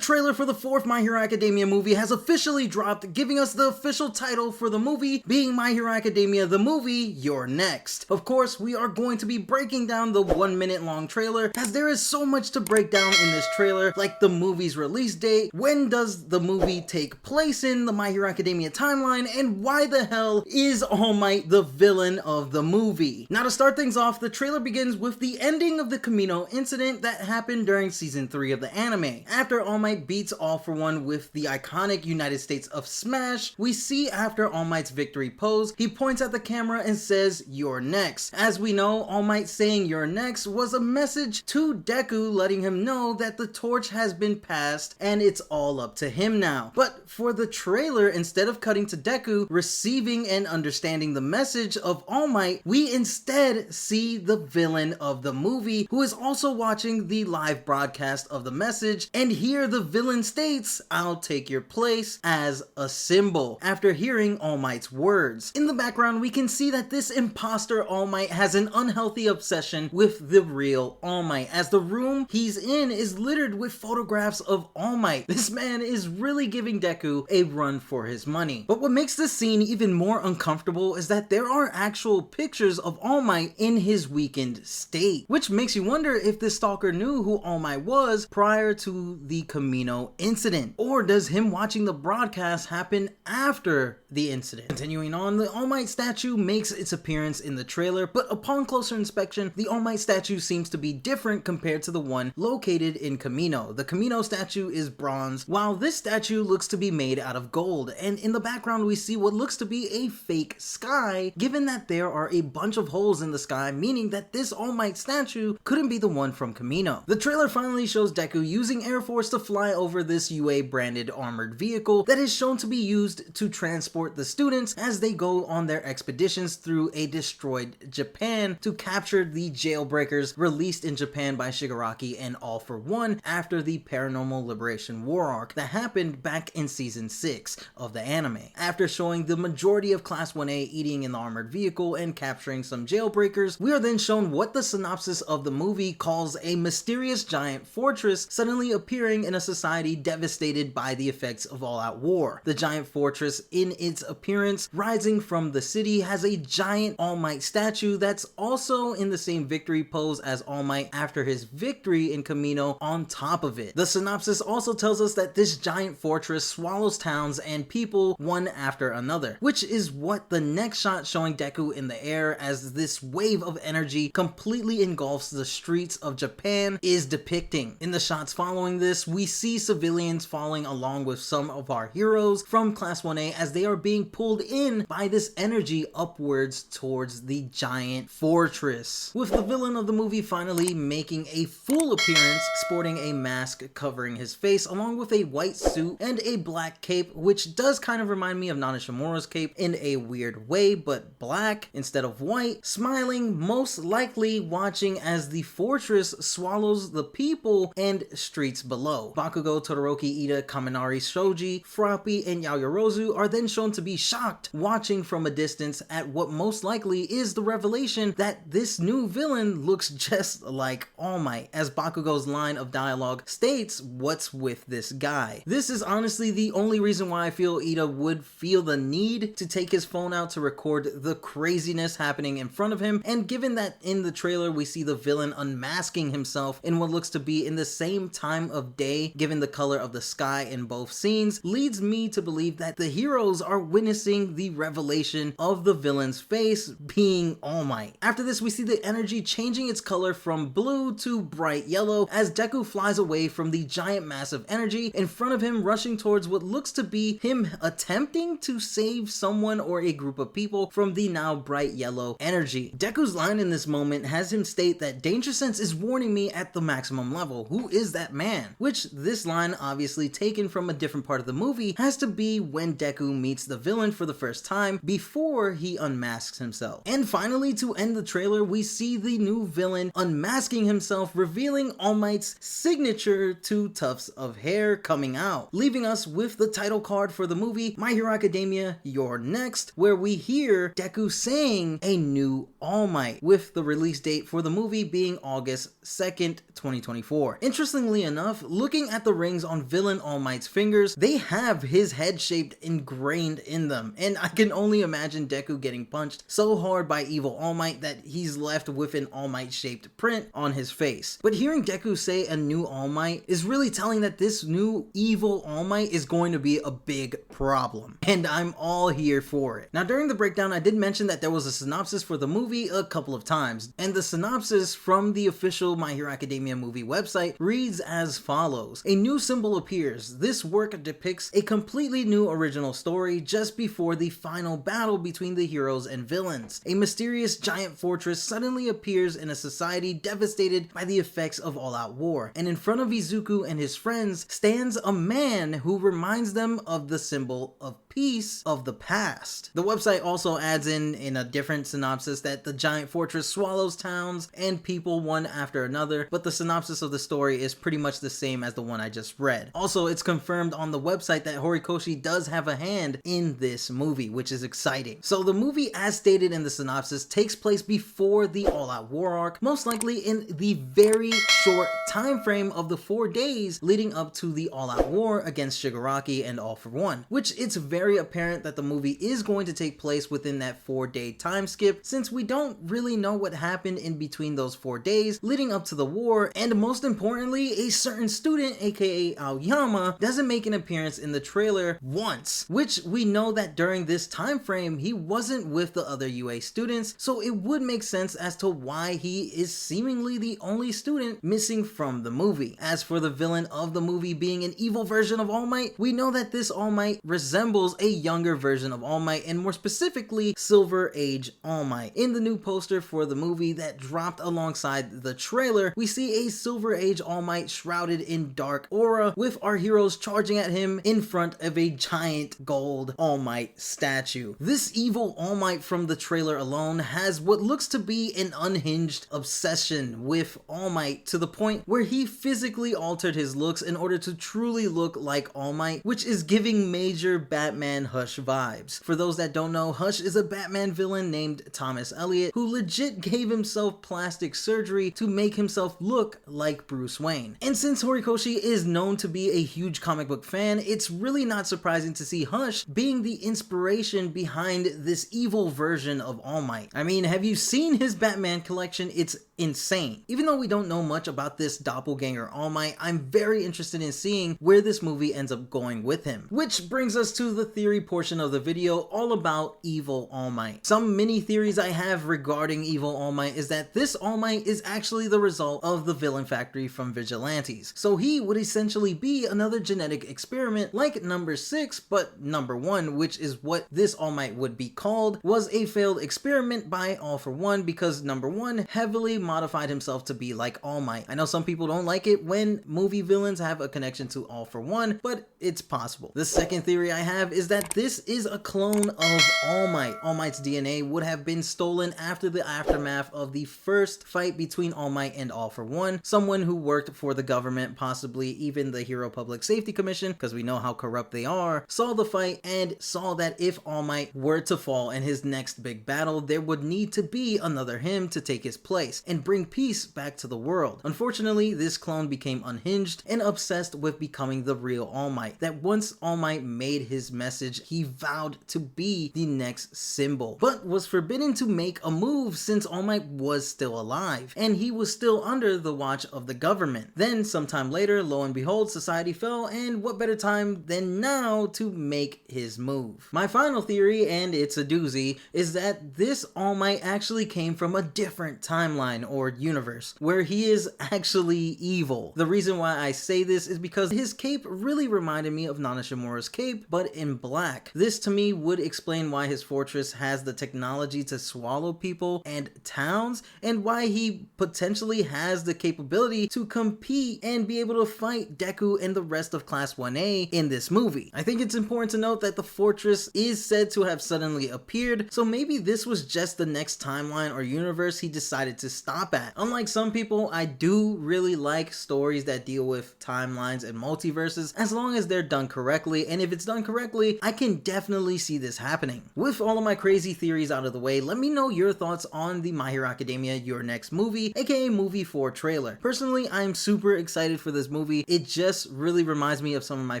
trailer for the fourth My Hero Academia movie has officially dropped, giving us the official title for the movie being My Hero Academia the movie, You're Next. Of course, we are going to be breaking down the 1 minute long trailer, as there is so much to break down in this trailer, like the movie's release date, when does the movie take place in the My Hero Academia timeline, and why the hell is All Might the villain of the movie. Now to start things off, the trailer begins with the ending of the Camino incident that happened during season 3 of the anime. After All Might beats All For One with the iconic United States of Smash, we see after All Might's victory pose, he points at the camera and says, "You're next." As we know, All Might saying "You're next" was a message to Deku letting him know that the torch has been passed and it's all up to him now. But for the trailer, instead of cutting to Deku receiving and understanding the message of All Might, we instead see the villain of the movie, who is also watching the live broadcast of the message, and here the villain states, "I'll take your place," as a symbol, after hearing All Might's words. In the background, we can see that this imposter All Might has an unhealthy obsession with the real All Might, as the room he's in is littered with photographs of All Might. This man is really giving Deku a run for his money. But what makes this scene even more uncomfortable is that there are actual pictures of All Might in his weakened state, which makes you wonder if this stalker knew who All Might was prior to the Camino incident, or does him watching the broadcast happen after the incident? Continuing on, the All Might statue makes its appearance in the trailer, but upon closer inspection, the All Might statue seems to be different compared to the one located in Camino. The Camino statue is bronze, while this statue looks to be made out of gold, and in the background we see what looks to be a fake sky, given that there are a bunch of holes in the sky, meaning that this All Might statue couldn't be the one from Camino. The trailer finally shows Deku using Air Force to fly over this UA branded armored vehicle that is shown to be used to transport the students as they go on their expeditions through a destroyed Japan to capture the jailbreakers released in Japan by Shigaraki and All For One after the Paranormal Liberation War arc that happened back in season 6 of the anime. After showing the majority of Class 1A eating in the armored vehicle and capturing some jailbreakers, we are then shown what the synopsis of the movie calls a mysterious giant fortress suddenly appearing in a society devastated by the effects of all-out war. The giant fortress, in its appearance rising from the city, has a giant All Might statue that's also in the same victory pose as All Might after his victory in Camino on top of it. The synopsis also tells us that this giant fortress swallows towns and people one after another, which is what the next shot showing Deku in the air as this wave of energy completely engulfs the streets of Japan is depicting. In the shots following this, we see civilians falling along with some of our heroes from Class 1A as they are being pulled in by this energy upwards towards the giant fortress, with the villain of the movie finally making a full appearance, sporting a mask covering his face along with a white suit and a black cape, which does kind of remind me of Nana Shimura's cape in a weird way, but black instead of white, smiling, most likely watching as the fortress swallows the people and streets below. Bakugo, Todoroki, Ida, Kaminari, Shoji, Froppy, and Yaoyorozu are then shown to be shocked, watching from a distance at what most likely is the revelation that this new villain looks just like All Might, as Bakugo's line of dialogue states, "What's with this guy?" This is honestly the only reason why I feel Ida would feel the need to take his phone out to record the craziness happening in front of him, and given that in the trailer we see the villain unmasking himself in what looks to be in the same time of day, given the color of the sky in both scenes, leads me to believe that the heroes are witnessing the revelation of the villain's face being All Might. After this, we see the energy changing its color from blue to bright yellow as Deku flies away from the giant mass of energy in front of him, rushing towards what looks to be him attempting to save someone or a group of people from the now bright yellow energy. Deku's line in this moment has him state that danger sense is warning me at the maximum level. Who is that man? Which this line, obviously taken from a different part of the movie, has to be when Deku meets the villain for the first time before he unmasks himself. And finally, to end the trailer, we see the new villain unmasking himself, revealing All Might's signature two tufts of hair coming out, leaving us with the title card for the movie My Hero Academia You're Next, where we hear Deku saying a new All Might, with the release date for the movie being August 2nd, 2024. Interestingly enough, looking at the rings on villain All Might's fingers, they have his head shape ingrained in them, and I can only imagine Deku getting punched so hard by evil All Might that he's left with an All Might shaped print on his face. But hearing Deku say a new All Might is really telling that this new evil All Might is going to be a big problem, and I'm all here for it. Now, during the breakdown, I did mention that there was a synopsis for the movie a couple of times, and the synopsis from the official My Hero Academia movie website reads as follows. A new symbol appears. This work depicts a completely new original story just before the final battle between the heroes and villains. A mysterious giant fortress suddenly appears in a society devastated by the effects of all-out war, and in front of Izuku and his friends stands a man who reminds them of the symbol of peace of the past. The website also adds in a different synopsis that the giant fortress swallows towns and people one after another, but the synopsis of the story is pretty much the same as the one I just read. Also, it's confirmed on the website that Horikoshi does have a hand in this movie, which is exciting. So the movie, as stated in the synopsis, takes place before the all-out war arc, most likely in the very short time frame of the 4 days leading up to the all-out war against Shigaraki and All for One, which it's very apparent that the movie is going to take place within that 4-day time skip, since we don't really know what happened in between those 4 days leading up to the war, and most importantly, a certain student, aka Aoyama, doesn't make an appearance in the trailer once, which we know that during this time frame he wasn't with the other UA students, so it would make sense as to why he is seemingly the only student missing from the movie. As for the villain of the movie being an evil version of All Might, we know that this All Might resembles a younger version of All Might, and more specifically Silver Age All Might. In the new poster for the movie that dropped alongside the trailer, we see a Silver Age All Might shrouded in dark aura, with our heroes charging at him in front of a giant gold All Might statue. This evil All Might from the trailer alone has what looks to be an unhinged obsession with All Might, to the point where he physically altered his looks in order to truly look like All Might, which is giving major Batman Hush vibes. For those that don't know, Hush is a Batman villain named Thomas Elliot who legit gave himself plastic surgery to make himself look like Bruce Wayne. And since Horikoshi is known to be a huge comic book fan, it's really not surprising to see Hush being the inspiration behind this evil version of All Might. I mean, have you seen his Batman collection? It's insane. Even though we don't know much about this doppelganger All Might, I'm very interested in seeing where this movie ends up going with him. Which brings us to the theory portion of the video, all about evil All Might. Some mini theories I have regarding evil All Might is that this All Might is actually the result of the villain factory from Vigilantes. So he would essentially be another genetic experiment like number 6, but number 1, which is what this All Might would be called, was a failed experiment by All for One because number 1 heavily modified himself to be like All Might. I know some people don't like it when movie villains have a connection to All for One, but it's possible. The second theory I have is that this is a clone of All Might. All Might's DNA would have been stolen after the aftermath of the first fight between All Might and All for One. Someone who worked for the government, possibly even the Hero Public Safety Commission, because we know how corrupt they are, saw the fight and saw that if All Might were to fall in his next big battle, there would need to be another him to take his place and bring peace back to the world. Unfortunately, this clone became unhinged and obsessed with becoming the real All Might, that once All Might made his message, he vowed to be the next symbol, but was forbidden to make a move since All Might was still alive, and he was still under the watch of the government. Then, sometime later, lo and behold, society fell, and what better time than now to make his move. My final theory, and it's a doozy, is that this All Might actually came from a different timeline or universe, where he is actually evil. The reason why I say this is because his cape really reminded me of Nana Shimura's cape, but in black. This to me would explain why his fortress has the technology to swallow people and towns, and why he potentially has the capability to compete and be able to fight Deku and the rest of Class 1A in this movie. I think it's important to note that the fortress is said to have suddenly appeared, so maybe this was just the next timeline or universe he decided to stop stop at. Unlike some people, I do really like stories that deal with timelines and multiverses as long as they're done correctly, and if it's done correctly, I can definitely see this happening. With all of my crazy theories out of the way, let me know your thoughts on the My Hero Academia Your Next Movie, aka Movie 4 trailer. Personally, I'm super excited for this movie. It just really reminds me of some of my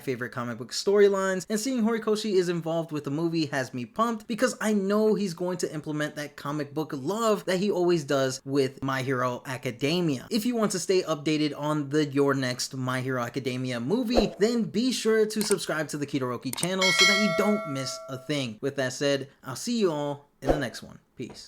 favorite comic book storylines, and seeing Horikoshi is involved with the movie has me pumped because I know he's going to implement that comic book love that he always does with My Hero Academia. If you want to stay updated on the Your Next My Hero Academia movie, then be sure to subscribe to the Kitoroki channel so that you don't miss a thing. With that said, I'll see you all in the next one. Peace.